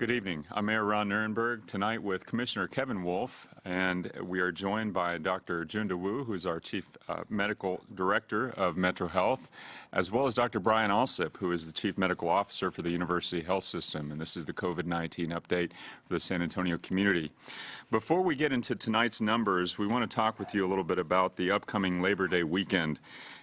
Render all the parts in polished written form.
Good evening. I'm Mayor Ron Nirenberg tonight with Commissioner Kevin Wolff, and we are joined by Dr. Junda Wu, who's our Chief Medical Director of Metro Health, as well as Dr. Brian Alsip, who is the Chief Medical Officer for the University Health System, and this is the COVID-19 update for the San Antonio community. Before we get into tonight's numbers, we want to talk with you a little bit about the upcoming Labor Day weekend.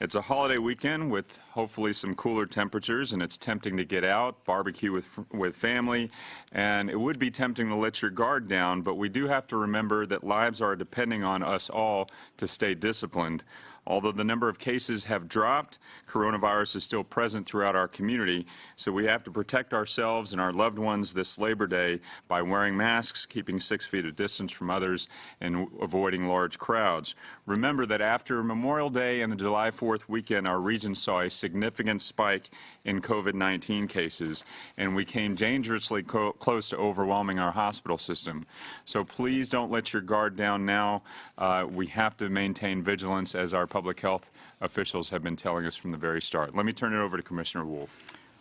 It's a holiday weekend with hopefully some cooler temperatures, and it's tempting to get out, barbecue with family, and it would be tempting to let your guard down, but we do have to remember that lives are depending on us all to stay disciplined. Although the number of cases have dropped, coronavirus is still present throughout our community, so we have to protect ourselves and our loved ones this Labor Day by wearing masks, keeping 6 feet of distance from others, and avoiding large crowds. Remember that after Memorial Day and the July 4th weekend, our region saw a significant spike in COVID-19 cases, and we came dangerously close to overwhelming our hospital system. So please don't let your guard down now. We have to maintain vigilance, as our public health officials have been telling us from the very start. Let me turn it over to Commissioner Wolff.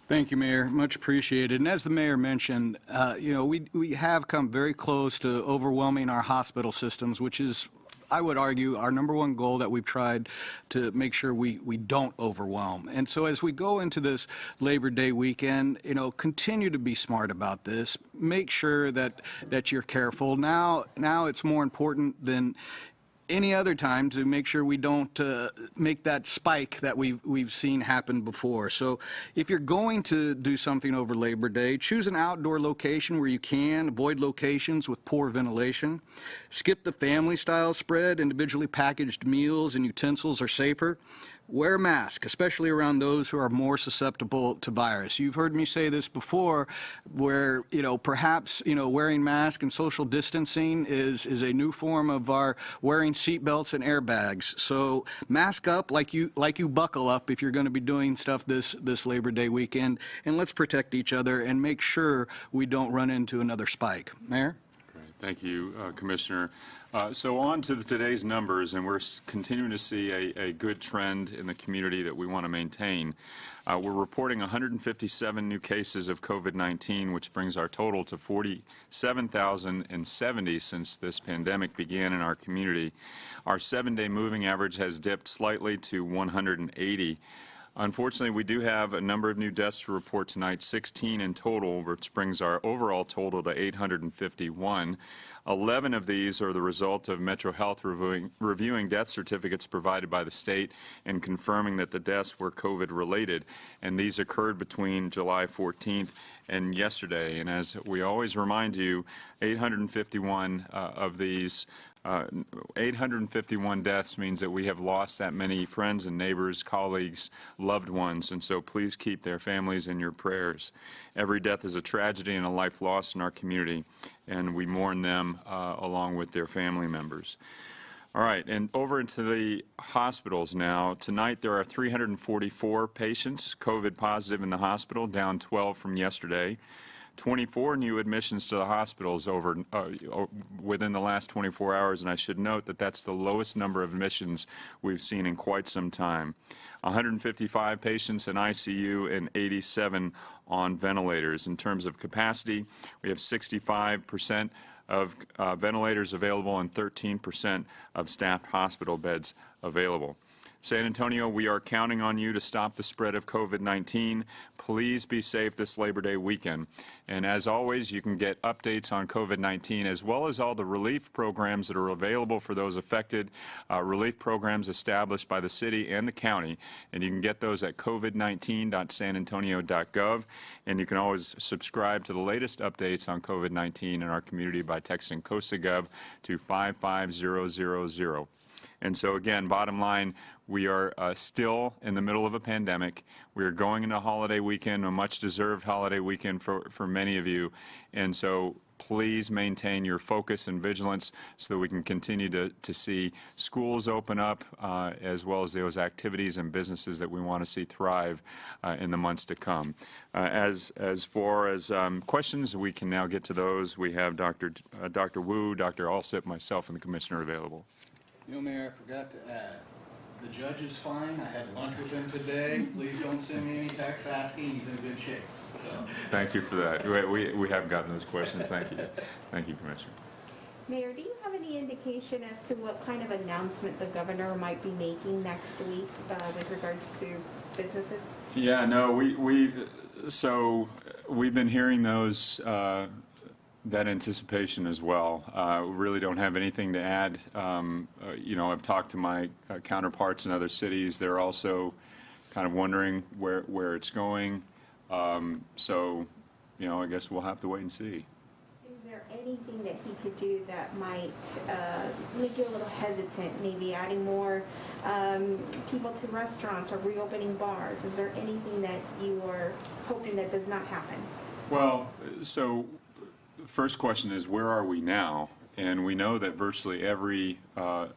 Thank you, Mayor. Much appreciated. And as the Mayor mentioned, we have come very close to overwhelming our hospital systems, which is, I would argue, our number one goal that we've tried to make sure we don't overwhelm. And so as we go into this Labor Day weekend, continue to be smart about this. Make sure that you're careful. Now it's more important than any other time to make sure we don't make that spike that we've seen happen before. So if you're going to do something over Labor Day, choose an outdoor location where you can. Avoid locations with poor ventilation. Skip the family-style spread. Individually packaged meals and utensils are safer. Wear a mask, especially around those who are more susceptible to virus. You've heard me say this before, where perhaps wearing masks and social distancing is a new form of our wearing seatbelts and airbags. So mask up like you buckle up if you're going to be doing stuff this Labor Day weekend, and let's protect each other and make sure we don't run into another spike. Mayor? Great. Thank you, Commissioner. So on to today's numbers, and we're continuing to see a good trend in the community that we want to maintain. We're reporting 157 new cases of COVID-19, which brings our total to 47,070 since this pandemic began in our community. Our 7-day moving average has dipped slightly to 180. Unfortunately, we do have a number of new deaths to report tonight, 16 in total, which brings our overall total to 851. 11 of these are the result of Metro Health reviewing death certificates provided by the state and confirming that the deaths were COVID-related, and these occurred between July 14th and yesterday. And as we always remind you, 851 of these 851 deaths means that we have lost that many friends and neighbors, colleagues, loved ones, and so please keep their families in your prayers. Every death is a tragedy and a life lost in our community, and we mourn them along with their family members. All right, and over into the hospitals now. Tonight there are 344 patients COVID positive in the hospital, down 12 from yesterday. 24 new admissions to the hospitals within the last 24 hours, and I should note that that's the lowest number of admissions we've seen in quite some time. 155 patients in ICU and 87 on ventilators. In terms of capacity, we have 65% of ventilators available and 13% of staffed hospital beds available. San Antonio, we are counting on you to stop the spread of COVID-19. Please be safe this Labor Day weekend. And as always, you can get updates on COVID-19 as well as all the relief programs that are available for those affected, relief programs established by the city and the county. And you can get those at covid19.sanantonio.gov. And you can always subscribe to the latest updates on COVID-19 in our community by texting COSAGov to 55000. And so again, bottom line, we are still in the middle of a pandemic. We are going into a holiday weekend, a much-deserved holiday weekend for many of you. And so please maintain your focus and vigilance so that we can continue to see schools open up as well as those activities and businesses that we want to see thrive in the months to come. As far as questions, we can now get to those. We have Dr. Wu, Dr. Alsip, myself, and the Commissioner available. Mayor, I forgot to add. The judge is fine. I had lunch with him today. Please don't send me any texts asking. He's in good shape. So. Thank you for that. We have gotten those questions. Thank you. Thank you, Commissioner. Mayor, do you have any indication as to what kind of announcement the governor might be making next week with regards to businesses? Yeah, no, so we've been hearing those, that anticipation as well. We really don't have anything to add. I've talked to my counterparts in other cities. They're also kind of wondering where it's going. I guess we'll have to wait and see. Is there anything that he could do that might make you a little hesitant, maybe adding more people to restaurants or reopening bars? Is there anything that you are hoping that does not happen? Well, so the first question is, where are we now? And we know that virtually every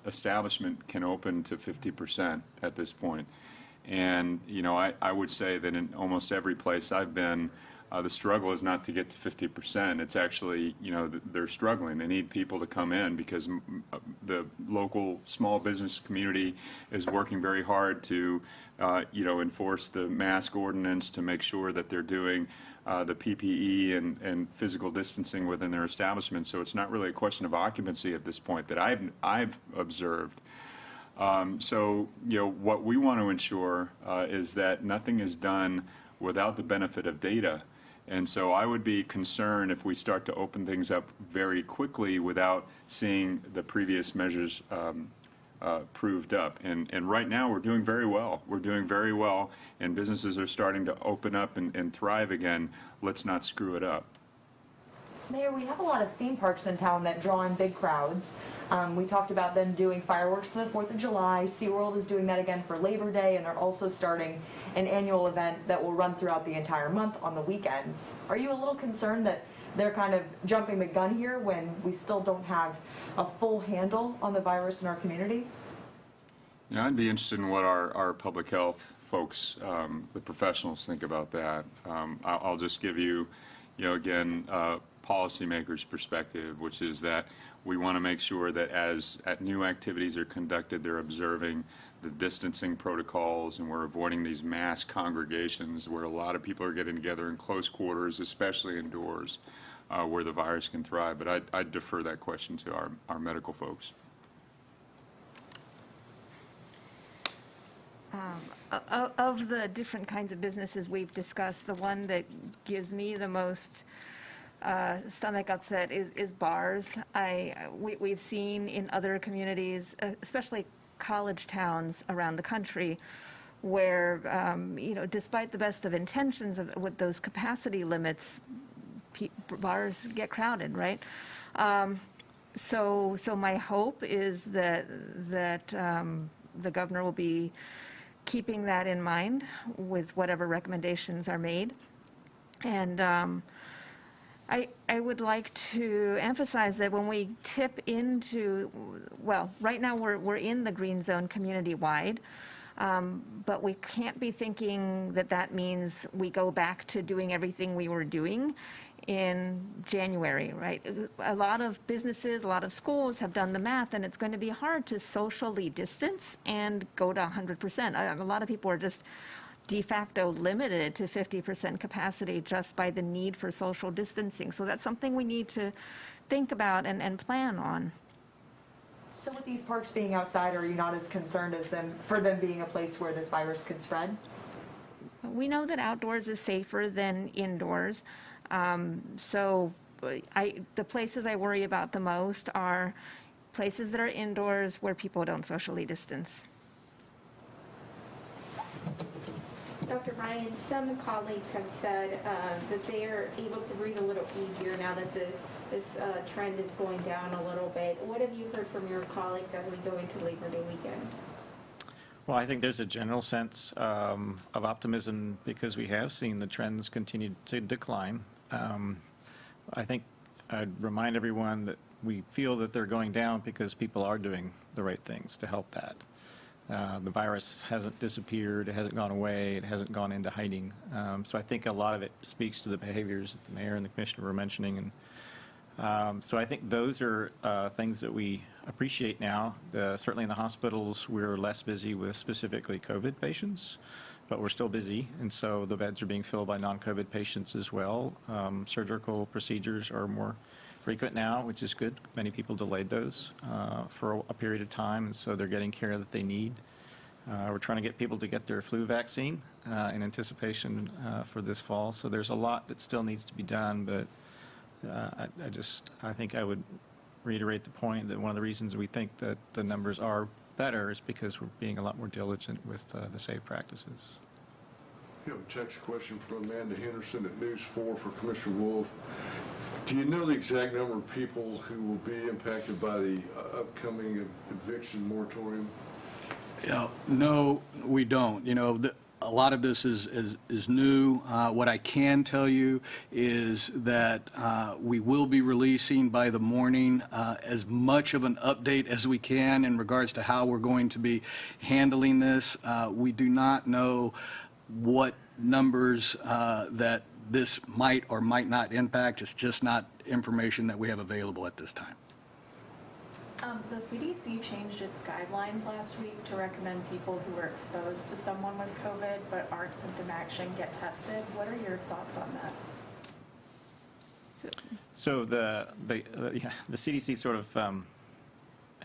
establishment can open to 50% at this point. And, I would say that in almost every place I've been, the struggle is not to get to 50%. It's actually, they're struggling. They need people to come in because the local small business community is working very hard to, enforce the mask ordinance, to make sure that they're doing the PPE and physical distancing within their establishment. So it's not really a question of occupancy at this point that I've observed. What we want to ensure is that nothing is done without the benefit of data. And so I would be concerned if we start to open things up very quickly without seeing the previous measures proved up. And right now we're doing very well. We're doing very well, and businesses are starting to open up and thrive again. Let's not screw it up. Mayor, we have a lot of theme parks in town that draw in big crowds. We talked about them doing fireworks for the 4th of July. SeaWorld is doing that again for Labor Day, and they're also starting an annual event that will run throughout the entire month on the weekends. Are you a little concerned that they're kind of jumping the gun here when we still don't have a full handle on the virus in our community? Yeah, I'd be interested in what our public health folks, the professionals, think about that. I'll just give you, again, policymakers' perspective, which is that we want to make sure that as new activities are conducted, they're observing the distancing protocols, and we're avoiding these mass congregations where a lot of people are getting together in close quarters, especially indoors, where the virus can thrive. But I'd defer that question to our medical folks. Of the different kinds of businesses we've discussed, the one that gives me the most stomach upset is bars. We've seen in other communities, especially college towns around the country, where despite the best of intentions with those capacity limits, bars get crowded, right? So my hope is that the governor will be keeping that in mind with whatever recommendations are made. And I would like to emphasize that when we tip into, well, right now we're in the green zone community-wide, but we can't be thinking that means we go back to doing everything we were doing in January, right? A lot of businesses, a lot of schools have done the math, and it's going to be hard to socially distance and go to 100%. A lot of people are just de facto limited to 50% capacity just by the need for social distancing. So that's something we need to think about and plan on. So with these parks being outside, are you not as concerned as for them being a place where this virus could spread? We know that outdoors is safer than indoors. The places I worry about the most are places that are indoors where people don't socially distance. Dr. Ryan, some colleagues have said that they are able to breathe a little easier now that this trend is going down a little bit. What have you heard from your colleagues as we go into Labor Day weekend? Well, I think there's a general sense of optimism because we have seen the trends continue to decline. I think I'd remind everyone that we feel that they're going down because people are doing the right things to help that. The virus hasn't disappeared, it hasn't gone away, it hasn't gone into hiding. So I think a lot of it speaks to the behaviors that the mayor and the commissioner were mentioning, So I think those are things that we appreciate now. Certainly in the hospitals, we're less busy with specifically COVID patients, but we're still busy, and so the beds are being filled by non-COVID patients as well. Surgical procedures are more frequent now, which is good. Many people delayed those for a period of time, and so they're getting care that they need. We're trying to get people to get their flu vaccine in anticipation for this fall, so there's a lot that still needs to be done, but I think I would reiterate the point that one of the reasons we think that the numbers are better is because we're being a lot more diligent with the safe practices. We have a text question from Amanda Henderson at News 4 for Commissioner Wolff. Do you know the exact number of people who will be impacted by the upcoming eviction moratorium? No, we don't. A lot of this is new. What I can tell you is that we will be releasing by the morning as much of an update as we can in regards to how we're going to be handling this. We do not know what numbers that this might or might not impact. It's just not information that we have available at this time. The CDC changed its guidelines last week to recommend people who are exposed to someone with COVID but aren't symptomatic should get tested. What are your thoughts on that? So the CDC sort of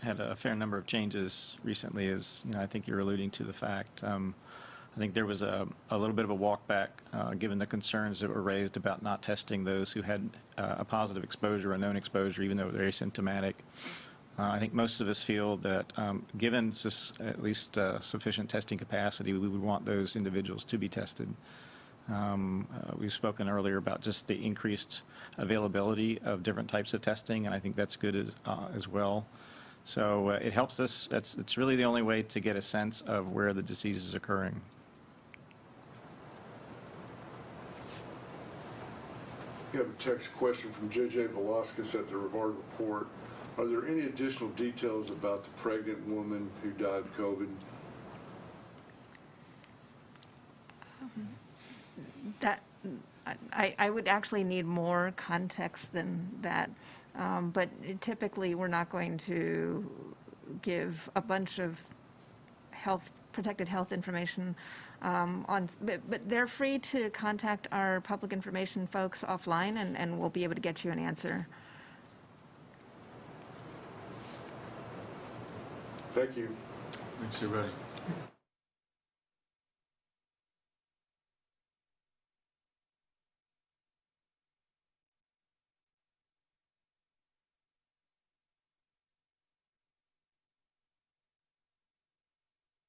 had a fair number of changes recently, as I think you're alluding to the fact. I think there was a little bit of a walk back given the concerns that were raised about not testing those who had a positive exposure, a known exposure, even though they're asymptomatic. I think most of us feel that given at least sufficient testing capacity, we would want those individuals to be tested. We've spoken earlier about just the increased availability of different types of testing, and I think that's good as well. So it helps us. It's really the only way to get a sense of where the disease is occurring. We have a text question from J.J. Velasquez at the Rivard Report. Are there any additional details about the pregnant woman who died of COVID? I would actually need more context than that. But typically, we're not going to give a bunch of protected health information but they're free to contact our public information folks offline, and we'll be able to get you an answer. Thank you. Thanks, everybody.